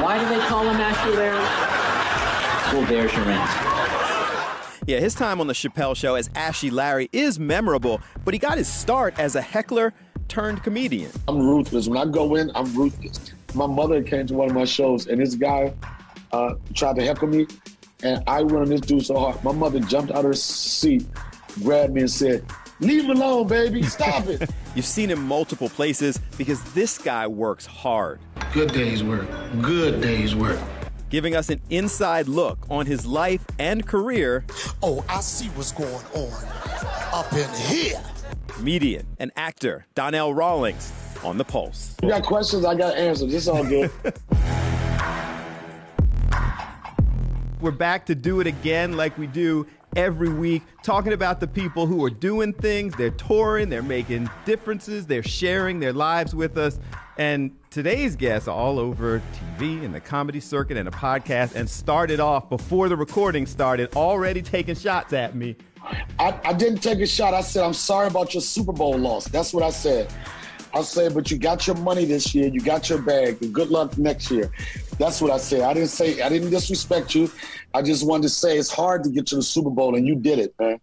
Why do they call him Ashy Larry? Well, there's your answer. Yeah, his time on the Chappelle show as Ashy Larry is memorable, but he got his start as a heckler turned comedian. I'm ruthless. When I go in, I'm ruthless. My mother came to one of my shows, and this guy tried to heckle me, and I went on this dude so hard. My mother jumped out of her seat, grabbed me, and said, "Leave him alone, baby. Stop it." You've seen him multiple places because this guy works hard. Good day's work. Good day's work. Giving us an inside look on his life and career. Oh, I see what's going on up in here. Comedian and actor Donnell Rawlings on The Pulse. You got questions, I got answers. It's all good. We're back to do it again like we do every week, talking about the people who are doing things. They're touring, they're making differences, they're sharing their lives with us. And today's guests are all over TV and the comedy circuit and a podcast, and started off before the recording started already taking shots at me. I didn't take a shot. I said, "I'm sorry about your Super Bowl loss." That's what I said. I said, "But you got your money this year. You got your bag. And good luck next year." That's what I said. I didn't disrespect you. I just wanted to say it's hard to get to the Super Bowl, and you did it, man.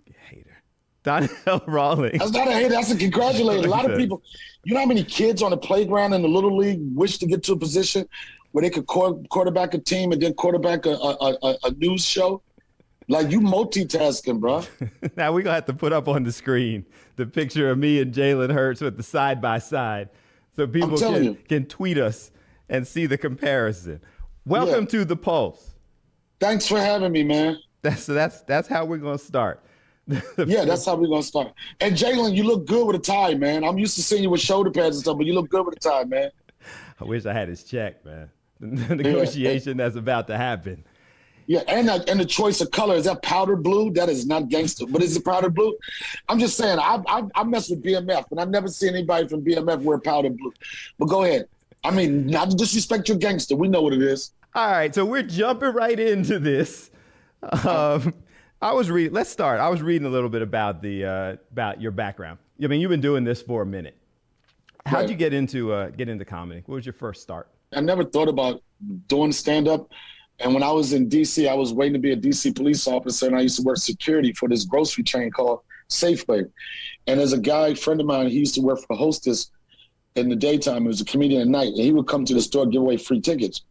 You hater. Donnell Rawlings. That's not a hater. That's a congratulator. A lot of people, you know how many kids on the playground in the Little League wish to get to a position where they could quarterback a team and then quarterback a news show? Like, you multitasking, bro. Now we're going to have to put up on the screen the picture of me and Jalen Hurts with the side-by-side so people can tweet us and see the comparison. Welcome to The Pulse. Thanks for having me, man. That's how we're going to start. Yeah, that's how we're going to start. And Jalen, you look good with a tie, man. I'm used to seeing you with shoulder pads and stuff, but you look good with a tie, man. I wish I had his check, man. The negotiation that's about to happen. Yeah, and the choice of color, is that powder blue? That is not gangster, but is it powder blue? I'm just saying, I mess with BMF, and I've never seen anybody from BMF wear powder blue. But go ahead. I mean, not to disrespect your gangster. We know what it is. All right, so we're jumping right into this. Let's start. I was reading a little bit about your background. I mean, you've been doing this for a minute. How'd you get into comedy? What was your first start? I never thought about doing stand-up. And when I was in D.C., I was waiting to be a D.C. police officer, and I used to work security for this grocery chain called Safeway. And there's a friend of mine, he used to work for Hostess in the daytime. He was a comedian at night, and he would come to the store, give away free tickets.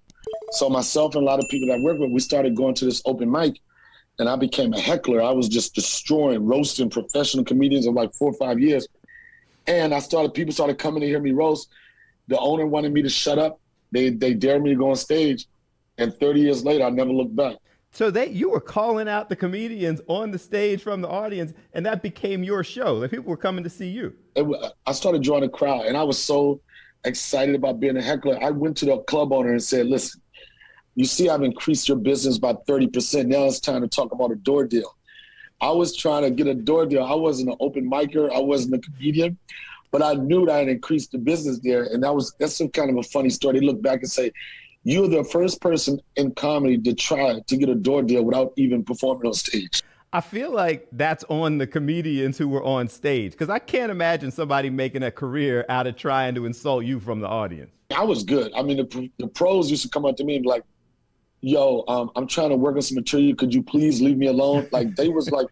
So myself and a lot of people that I work with, we started going to this open mic, and I became a heckler. I was just destroying, roasting professional comedians of like 4 or 5 years. And people started coming to hear me roast. The owner wanted me to shut up. They dared me to go on stage. And 30 years later, I never looked back. So you were calling out the comedians on the stage from the audience, and that became your show. Like, people were coming to see you. I started drawing a crowd, and I was so excited about being a heckler. I went to the club owner and said, "Listen, you see I've increased your business by 30%. Now it's time to talk about a door deal." I was trying to get a door deal. I wasn't an open micer. I wasn't a comedian. But I knew that I had increased the business there, and that's some kind of a funny story. They look back and say, "You're the first person in comedy to try to get a door deal without even performing on stage." I feel like that's on the comedians who were on stage, because I can't imagine somebody making a career out of trying to insult you from the audience. I was good. I mean, the pros used to come up to me and be like, "Yo, I'm trying to work on some material. Could you please leave me alone?" Like, they was like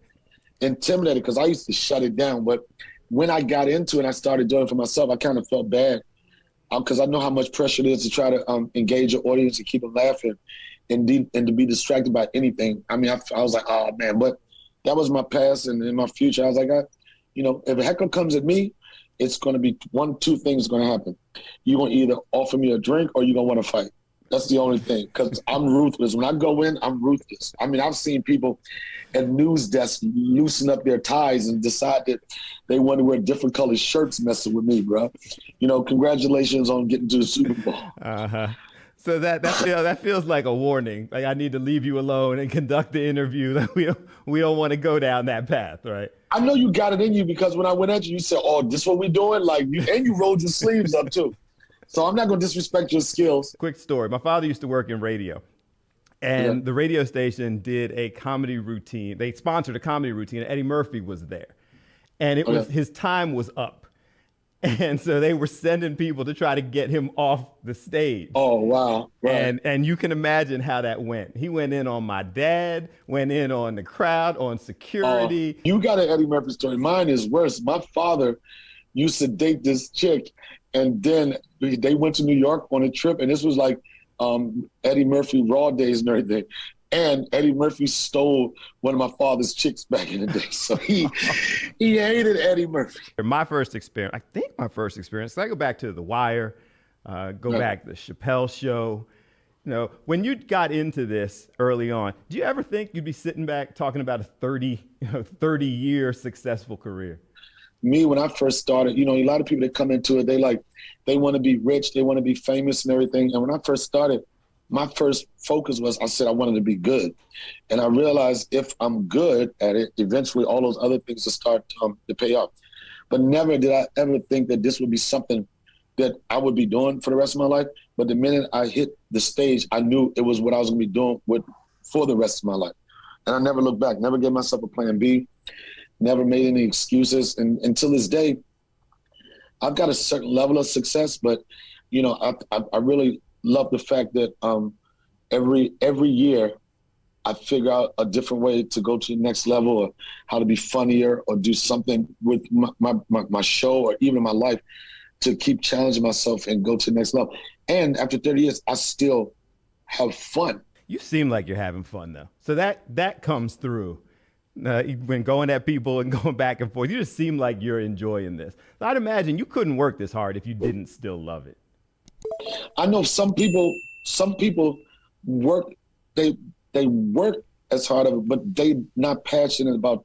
intimidated because I used to shut it down. But when I got into it and I started doing it for myself, I kind of felt bad. Because I know how much pressure it is to try to engage your audience and keep them laughing and to be distracted by anything. I mean, I was like, oh, man. But that was my past, and in my future, I was like, if a heckler comes at me, it's going to be two things going to happen. You're going to either offer me a drink or you're going to want to fight. That's the only thing, because I'm ruthless. When I go in, I'm ruthless. I mean, I've seen people at news desks loosen up their ties and decide that they want to wear different colored shirts messing with me, bro. Congratulations on getting to the Super Bowl. Uh-huh. So that feels like a warning. Like, I need to leave you alone and conduct the interview. That we don't want to go down that path, right? I know you got it in you, because when I went at you, you said, "Oh, this what we doing?" Like, you rolled your sleeves up too. So I'm not going to disrespect your skills. Quick story. My father used to work in radio. And the radio station did a comedy routine. They sponsored a comedy routine, and Eddie Murphy was there. And his time was up. And so they were sending people to try to get him off the stage. Oh, wow. Right. And you can imagine how that went. He went in on my dad, went in on the crowd, on security. You got an Eddie Murphy story. Mine is worse. My father used to date this chick, and then they went to New York on a trip, and this was like Eddie Murphy Raw days and everything. And Eddie Murphy stole one of my father's chicks back in the day. So he hated Eddie Murphy. My first experience, I go back to The Wire, back to the Chappelle show. You know, when you got into this early on, do you ever think you'd be sitting back talking about a 30-year successful career? Me, when I first started, you know, a lot of people that come into it, they want to be rich, they want to be famous and everything. And when I first started, my first focus was, I said I wanted to be good. And I realized if I'm good at it, eventually all those other things will start to pay off. But never did I ever think that this would be something that I would be doing for the rest of my life. But the minute I hit the stage, I knew it was what I was going to be doing for the rest of my life. And I never looked back, never gave myself a plan B, never made any excuses. And until this day, I've got a certain level of success, but, you know, I really love the fact that every year I figure out a different way to go to the next level, or how to be funnier, or do something with my show, or even my life, to keep challenging myself and go to the next level. And after 30 years, I still have fun. You seem like you're having fun, though. So that comes through. When going at people and going back and forth, you just seem like you're enjoying this. So I'd imagine you couldn't work this hard if you didn't still love it. I know some people work, they work as hard of it, but they not passionate about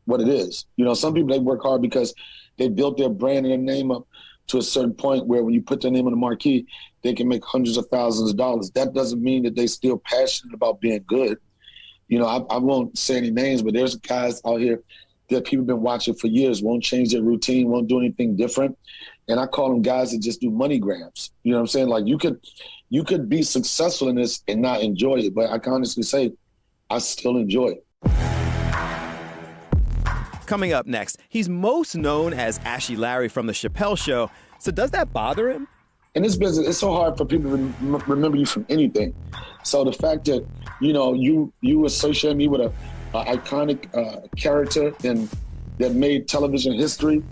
what it is. You know, some people, they work hard because they built their brand and their name up to a certain point where when you put their name on the marquee, they can make hundreds of thousands of dollars. That doesn't mean that they still passionate about being good. You know, I won't say any names, but there's guys out here that people have been watching for years, won't change their routine, won't do anything different. And I call them guys that just do money grabs. You know what I'm saying? Like, you could be successful in this and not enjoy it. But I can honestly say I still enjoy it. Coming up next, he's most known as Ashy Larry from the Chappelle Show. So does that bother him? In this business, it's so hard for people to remember you from anything. So the fact that, you know, you associate me with an iconic character that made television history,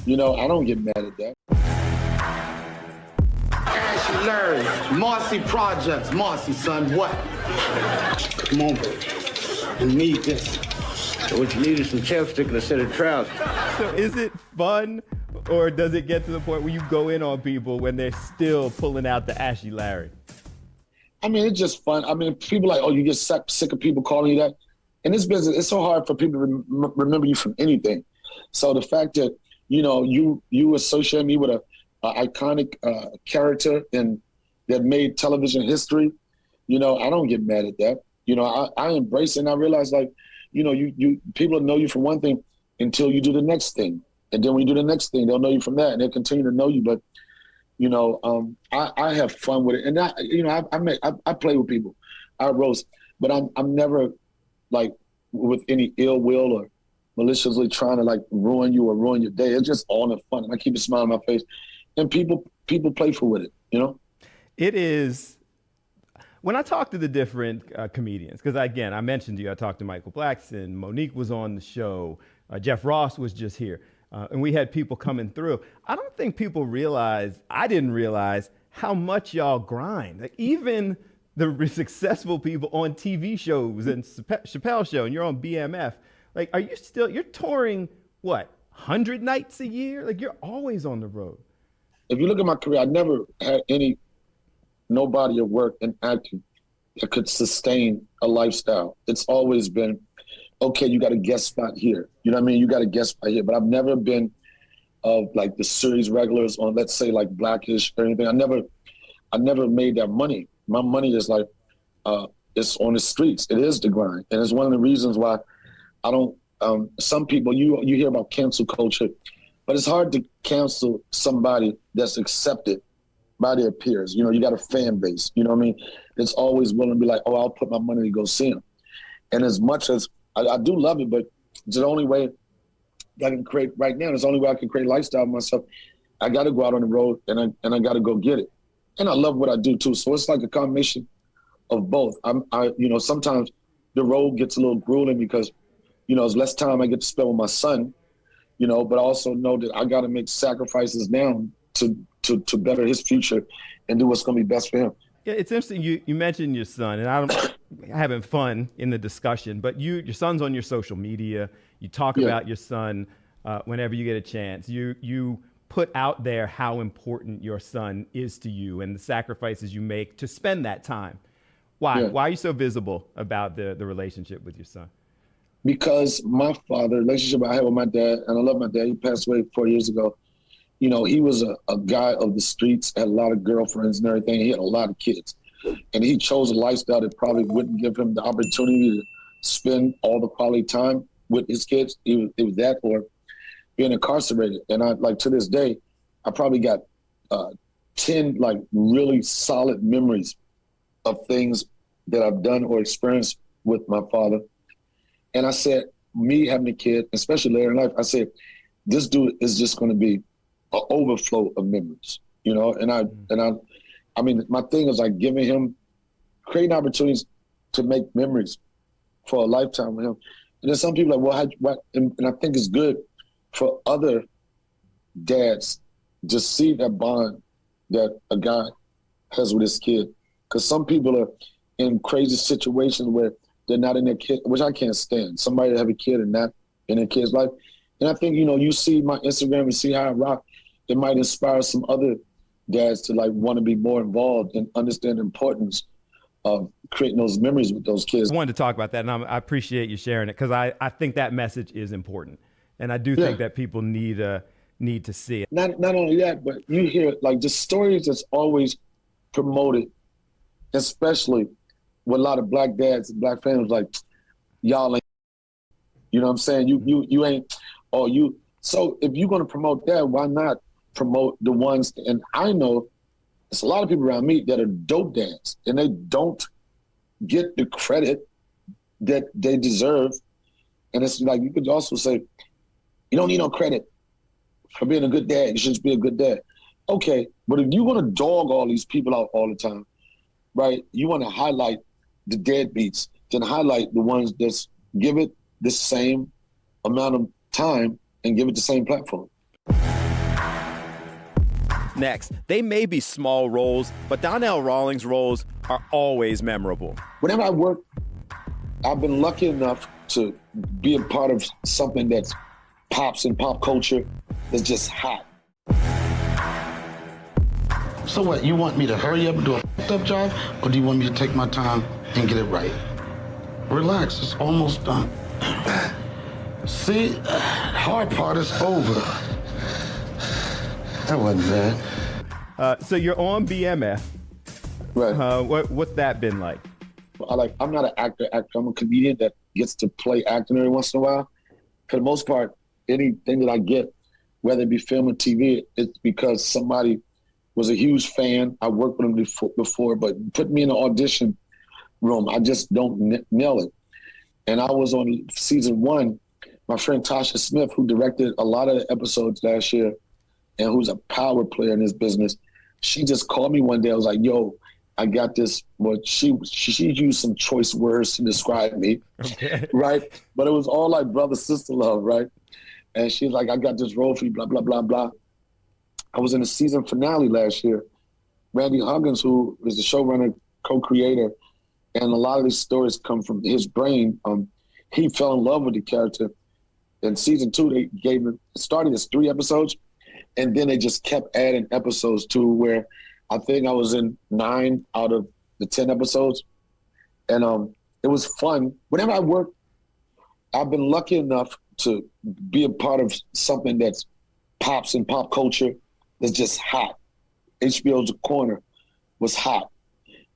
you know, I don't get mad at that. Ashy Larry, Marcy Projects. Marcy, son, what? Come on, baby. You need this. What you need is some chapstick and a set of trousers. So is it fun, or does it get to the point where you go in on people when they're still pulling out the Ashy Larry? I mean, it's just fun. I mean, people like, oh, you get sick of people calling you that. In this business, it's so hard for people to remember you from anything. So the fact that, you know, you associate me with an iconic character that made television history, you know, I don't get mad at that. You know, I embrace it, and I realize, like, you know, you people know you from one thing until you do the next thing. And then when you do the next thing, they'll know you from that, and they'll continue to know you. But, you know, I have fun with it. And, I play with people. I roast. But I'm never, like, with any ill will or maliciously trying to, like, ruin you or ruin your day. It's just all in fun. And I keep a smile on my face. And people playful with it, you know? It is. When I talk to the different comedians, because again, I mentioned to you, I talked to Michael Blackson, Monique was on the show, Jeff Ross was just here, and we had people coming through. I don't think people realize, I didn't realize how much y'all grind. Like, even the successful people on TV shows and Chappelle Show, and you're on BMF, like, you're touring, what, 100 nights a year? Like, you're always on the road. If you look at my career, I never had no body of work in acting that could sustain a lifestyle. It's always been, okay, you got a guest spot here. You know what I mean? You got a guest spot here. But I've never been of, like, the series regulars on, let's say, like, Blackish or anything. I never made that money. My money is, like, it's on the streets. It is the grind. And it's one of the reasons why I don't, some people, you hear about cancel culture, but it's hard to cancel somebody that's accepted by their peers. You know, you got a fan base, you know what I mean? It's always willing to be like, oh, I'll put my money to go see him. And as much as I do love it, but it's the only way I can create right now, it's the only way I can create a lifestyle for myself I got to go out on the road and I got to go get it. And I love what I do too. So it's like a combination of both. Sometimes the road gets a little grueling because, it's less time I get to spend with my son, but I also know that I got to make sacrifices now to better his future and do what's going to be best for him. Yeah, it's interesting. You mentioned your son, and I'm having fun in the discussion, but your son's on your social media. You talk about your son whenever you get a chance. You put out there how important your son is to you and the sacrifices you make to spend that time. Why? Yeah. Why are you so visible about the relationship with your son? Because my father, relationship I had with my dad, and I love my dad, he passed away 4 years ago. He was a guy of the streets, had a lot of girlfriends and everything. He had a lot of kids. And he chose a lifestyle that probably wouldn't give him the opportunity to spend all the quality time with his kids. It was that or being incarcerated. And to this day, I probably got 10 really solid memories of things that I've done or experienced with my father. And I said, me having a kid, especially later in life, I said, this dude is just going to be an overflow of memories, And I mean, my thing is giving him, creating opportunities to make memories for a lifetime with him. And then some people are like, well, and I think it's good for other dads to see that bond that a guy has with his kid. Because some people are in crazy situations where they're not in their kid, which I can't stand. Somebody to have a kid and not in their kid's life. And I think, you see my Instagram and see how I rock, it might inspire some other dads to want to be more involved and understand the importance of creating those memories with those kids. I wanted to talk about that, and I appreciate you sharing it because I think that message is important. And I do think that people need to see it. Not only that, but you hear the stories that's always promoted, especially with a lot of black dads and black families, y'all ain't, you know what I'm saying? You ain't, or you. So if you're going to promote that, why not promote the ones? And I know there's a lot of people around me that are dope dads and they don't get the credit that they deserve. And it's you could also say, you don't need no credit for being a good dad. You should just be a good dad. Okay, but if you want to dog all these people out all the time, right? You want to highlight the deadbeats, then highlight the ones that give it the same amount of time and give it the same platform. Next, they may be small roles, but Donnell Rawlings roles are always memorable. Whenever I work, I've been lucky enough to be a part of something that's pops in pop culture that's just hot. So what, you want me to hurry up and do a f***ed up job, or do you want me to take my time and get it right? Relax, it's almost done. See, hard part is over. That wasn't bad. So you're on BMF. Right. What's that been like? I'm not an actor. I'm a comedian that gets to play acting every once in a while. For the most part, anything that I get, whether it be film or TV, it's because somebody was a huge fan. I worked with them before, but put me in an audition room, I just don't nail it. And I was on season 1. My friend Tasha Smith, who directed a lot of the episodes last year and who's a power player in this business, she just called me one day. I was like, yo, I got this. Well, she used some choice words to describe me, okay. Right? But it was all like brother-sister love, right? And she's like, I got this role for you, blah, blah, blah, blah. I was in the season finale last year. Randy Huggins, who is the showrunner, co-creator, and a lot of these stories come from his brain. He fell in love with the character. In season 2, they started as 3 episodes, and then they just kept adding episodes to where I think I was in 9 out of the 10 episodes. And it was fun. Whenever I work, I've been lucky enough to be a part of something that's pops in pop culture that's just hot. HBO's The Corner was hot.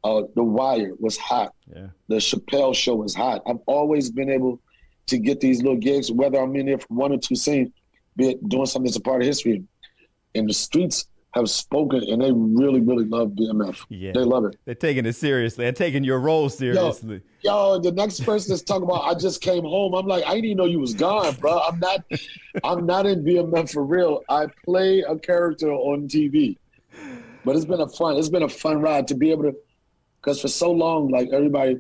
The Wire was hot. Yeah. The Chappelle Show was hot. I've always been able to get these little gigs, whether I'm in there for 1 or 2 scenes, be it doing something that's a part of history. In the streets, have spoken, and they really, really love BMF. Yeah. They love it. They're taking it seriously. They're taking your role seriously. Yo, the next person that's talking about I just came home. I'm like, I didn't even know you was gone, bro. I'm not in BMF for real. I play a character on TV. But it's been a fun ride to be able to, because for so long, like everybody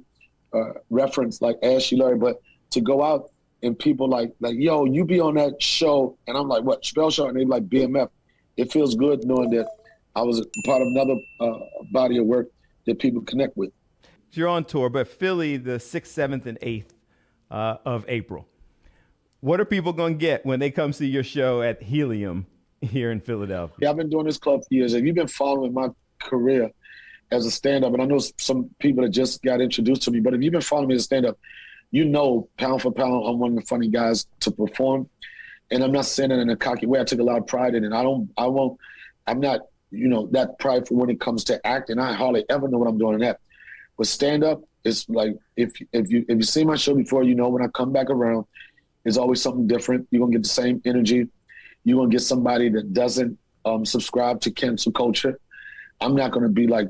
referenced like Ashy Larry, but to go out and people like, yo, you be on that show, and I'm like, what, Chappelle show? And they like BMF. It feels good knowing that I was part of another body of work that people connect with. You're on tour, but Philly, the 6th, 7th, and 8th of April. What are people going to get when they come see your show at Helium here in Philadelphia? Yeah, I've been doing this club for years. If you've been following my career as a stand-up, and I know some people that just got introduced to me, but if you've been following me as a stand-up, you know, pound for pound, I'm one of the funny guys to perform. And I'm not saying it in a cocky way. I take a lot of pride in it. I'm not, that prideful when it comes to acting. I hardly ever know what I'm doing in that. But stand up, it's like, if you see my show before, when I come back around, there's always something different. You're gonna get the same energy. You're gonna get somebody that doesn't subscribe to cancel culture. I'm not gonna be like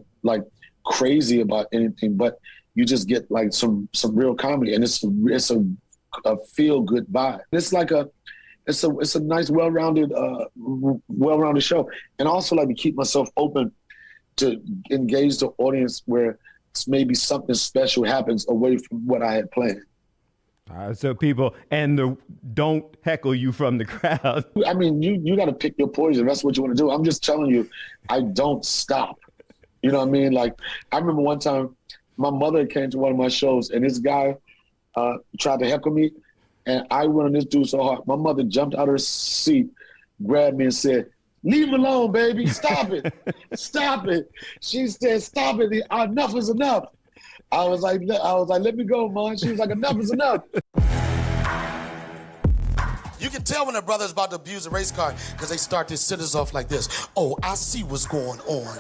crazy about anything, but you just get like some real comedy, and it's a feel good vibe. It's a nice, well-rounded show. And I also like to keep myself open to engage the audience where maybe something special happens away from what I had planned. So people, don't heckle you from the crowd. I mean, you got to pick your poison. That's what you want to do. I'm just telling you, I don't stop. You know what I mean? Like, I remember one time my mother came to one of my shows, and this guy tried to heckle me. And I went on this dude so hard. My mother jumped out of her seat, grabbed me and said, "Leave him alone, baby. Stop it. Stop it." She said, "Stop it. Enough is enough." I was like, "Let me go, Mom." She was like, "Enough is enough." You can tell when a brother's about to abuse a race car because they start their sentences off like this. "Oh, I see what's going on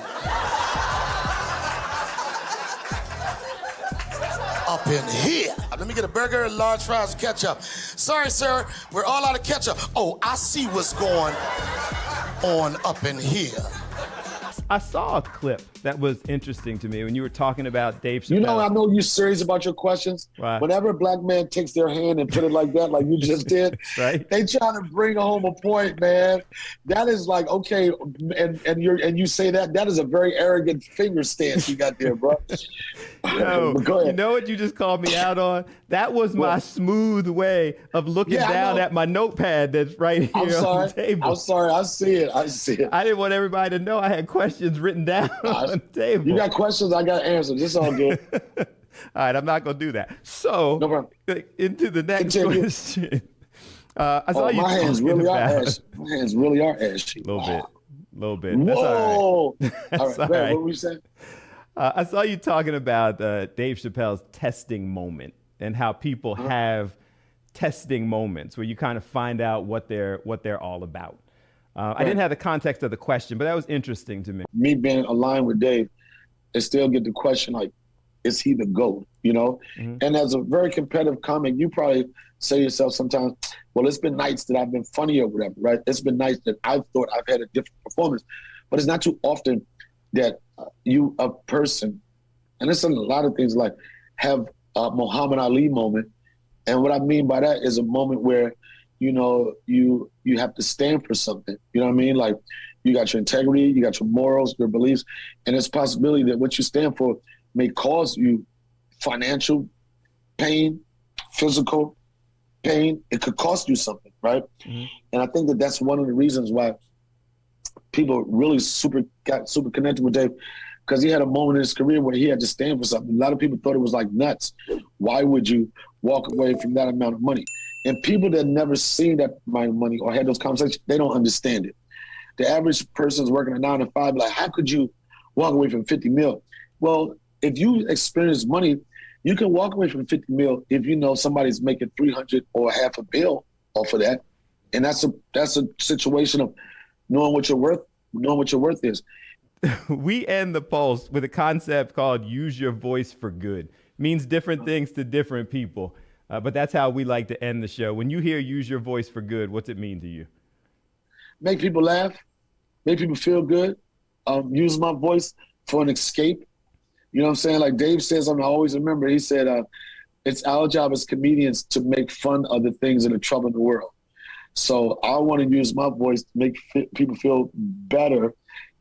up in here. Let me get a burger, large fries, ketchup. Sorry, sir, we're all out of ketchup. Oh, I see what's going on up in here." I saw a clip that was interesting to me when you were talking about Dave Chappelle. I know you're serious about your questions. Right. Whenever a black man takes their hand and put it like that, like you just did, right? They try to bring home a point, man. That is like, okay, and you say that is a very arrogant finger stance you got there, bro. No, go ahead. You know what you just called me out on? That was my smooth way of looking down at my notepad that's right here on the table. I'm sorry. I see it. I didn't want everybody to know I had questions written down on the table. You got questions, I got answers. It's all good. All right, I'm not going to do that. So, no problem. Into the next question. I saw you my hands really about... are ashy. My hands really are ashy. A little bit. That's Whoa. all right. All right. Right. What were you saying? I saw you talking about Dave Chappelle's testing moment and how people have testing moments where you kind of find out what they're all about. I didn't have the context of the question, but that was interesting to me. Me being aligned with Dave, and still get the question like, is he the GOAT? Mm-hmm. And as a very competitive comic, you probably say to yourself sometimes, well, it's been nights that I've been funny or whatever, right? It's been nights that I've thought I've had a different performance, but it's not too often that you, a person, and it's a lot of things like have a Muhammad Ali moment. And what I mean by that is a moment where, you have to stand for something. You know what I mean? Like, you got your integrity, you got your morals, your beliefs, and it's a possibility that what you stand for may cause you financial pain, physical pain. It could cost you something, right? Mm-hmm. And I think that that's one of the reasons why people really got super connected with Dave, because he had a moment in his career where he had to stand for something. A lot of people thought it was like nuts. Why would you walk away from that amount of money? And people that never seen that amount of money or had those conversations, they don't understand it. The average person's working a 9 to 5, like, how could you walk away from 50 mil? Well, if you experience money, you can walk away from 50 mil if you know somebody's making 300 or half a bill off of that. And that's a situation of knowing what your worth is. We end the Pulse with a concept called use your voice for good. Means different things to different people. But that's how we like to end the show. When you hear use your voice for good, what's it mean to you? Make people laugh, make people feel good, use my voice for an escape. You know what I'm saying? Like Dave says, I always remember, he said, it's our job as comedians to make fun of the things that are troubling the world. So I want to use my voice to make people feel better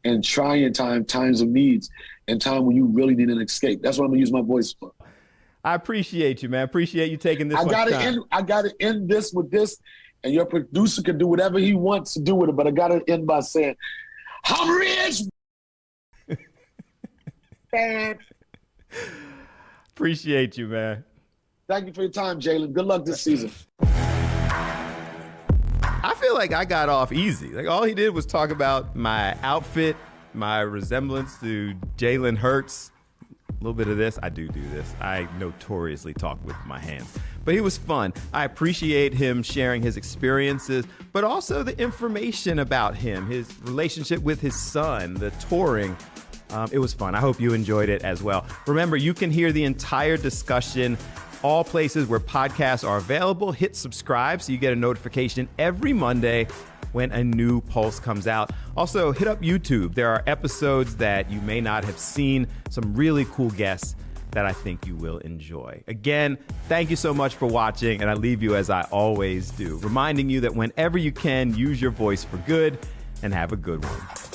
in trying times of needs, and time when you really need an escape. That's what I'm going to use my voice for. I appreciate you, man. Appreciate you taking this much time. I got to end this with this, and your producer can do whatever he wants to do with it, but I got to end by saying, I'm rich. Appreciate you, man. Thank you for your time, Jalen. Good luck this season. I feel like I got off easy. Like all he did was talk about my outfit, my resemblance to Jalen Hurts. A little bit of this. I do this. I notoriously talk with my hands. But he was fun. I appreciate him sharing his experiences, but also the information about him, his relationship with his son, the touring. It was fun. I hope you enjoyed it as well. Remember, you can hear the entire discussion all places where podcasts are available. Hit subscribe so you get a notification every Monday when a new Pulse comes out. Also, hit up YouTube. There are episodes that you may not have seen, some really cool guests that I think you will enjoy. Again, thank you so much for watching, and I leave you as I always do, reminding you that whenever you can, use your voice for good, and have a good one.